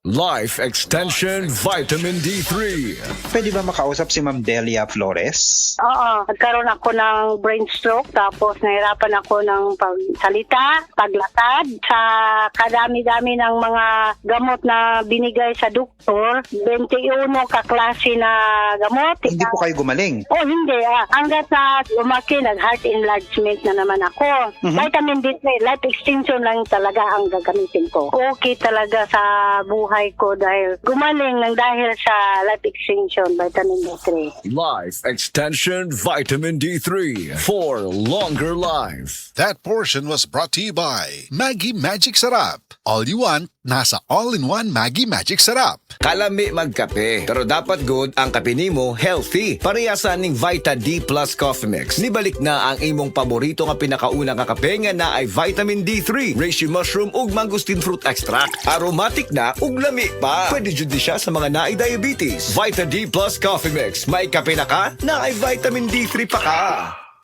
Life Extension Vitamin D3. Pwede ba makausap si Ma'am Delia Flores? Oo, nagkaroon ako ng brain stroke tapos nahirapan ako ng pagsalita, paglakad. Sa kadami-dami ng mga gamot na binigay sa doktor, 21 kaklase na gamot. Hindi po kayo gumaling. Oh, hindi. Hanggat na lumaki, nag-heart enlargement na naman ako. Vitamin D3, life extension lang talaga ang gagamitin ko. Okay talaga sa buhay ko dahil gumaling ng dahil sa life extension, vitamin D3. Life Extension Vitamin D3 for longer life. That portion was brought to you by Maggie Magic Sarap. All you want, nasa all-in-one Maggie Magic Sarap. Kalami magkape, pero dapat good ang kape nimo healthy. Parehasan ning Vita D Plus Coffee Mix. Nibalik na ang imong paborito nga pinakauna nga kape nga na ay vitamin D3, reishi mushroom ug mangosteen fruit extract. Aromatic na ug lami pa. Pwede jud siya sa mga naay diabetes. Vita D Plus Coffee Mix. May kape na ka, na ay vitamin D3 pa ka.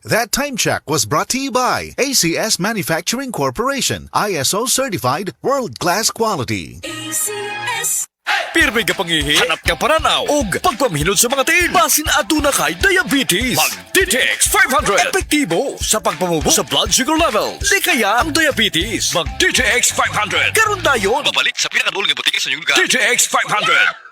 That time check was brought to you by ACS Manufacturing Corporation, ISO certified world-class quality. Pirmi ka pangihi, hanap ka paranaw, ug pagpamhilod sa mga tiil. Basin aduna kay diabetes. Mag DTX 500. Epektibo sa pagpamubo sa blood sugar level. Di kaya ang diabetes. Mag DTX 500. Karon dayon. Babalik sa pinakadulong nga butika sa inyong lugar. DTX 500.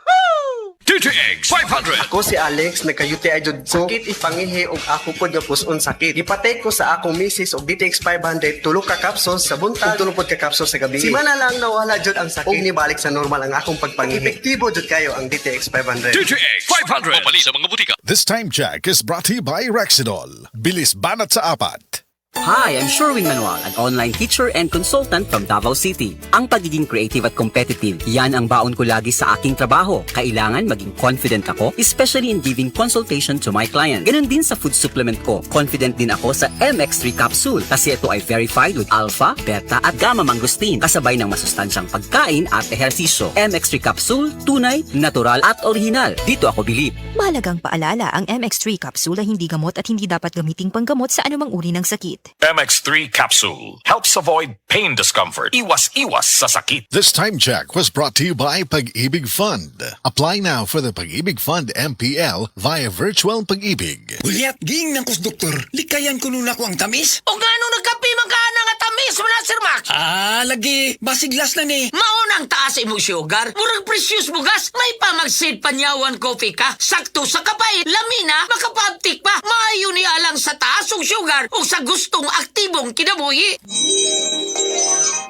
DTX 500. Ako si Alex, nagka-UTI jud ko. Sakit ipangihi og ako pod nga puson sakit. Ipatay ko sa akong misis og DTX 500 tulo ka capsules sa buntag, tulo pod ka capsules sa gabi. Si mana lang nawala jud ang sakit. Og nibalik sa normal ang akong pagpangihi. Epektibo jud kayo ang DTX 500. DTX 500. Babalik sa mga butika. This time check is brought to you by Rexidol. Bilis banat sa apat. Hi, I'm Sherwin Manuel, an online teacher and consultant from Davao City. Ang pagiging creative at competitive, yan ang baon ko lagi sa aking trabaho. Kailangan maging confident ako, especially in giving consultation to my client. Ganon din sa food supplement ko. Confident din ako sa MX3 capsule kasi ito ay verified with alpha, beta at gamma mangosteen kasabay ng masustansyang pagkain at ehersisyo. MX3 capsule, tunay, natural at original. Dito ako bilib. Mahalagang paalala, ang MX3 capsule ay hindi gamot at hindi dapat gamiting panggamot sa anumang uri ng sakit. MX3 capsule helps avoid pain discomfort. Iwas-iwas sa sakit. This time check was brought to you by Pag-ibig Fund. Apply now for the Pag-ibig Fund MPL via Virtual Pag-ibig. Uliat, ging ng kus doktor, likayan ko nun ako ang tamis. O nga nung nagkapi magkana nga tamis mo na, Sir Max? Lagi, basiglas na ni. Maunang taas imong sugar, murag precious bugas, may pamagsid panyawan coffee ka, sakto sa kapay, lamina, makapabtik pa, maayo ni alang sa taas og sugar o sa gustong aktibong kinabuhi.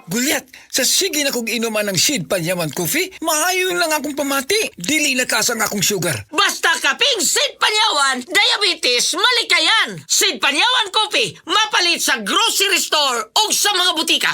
Gulyat, sa sige na kong inuman ng Sid Panyaman Coffee, maayon lang akong pamati. Dili na kasang akong sugar. Basta kaping Sid Panyawan, diabetes, malikayan. Sid Panyawan Coffee, mapalit sa grocery store o sa mga butika.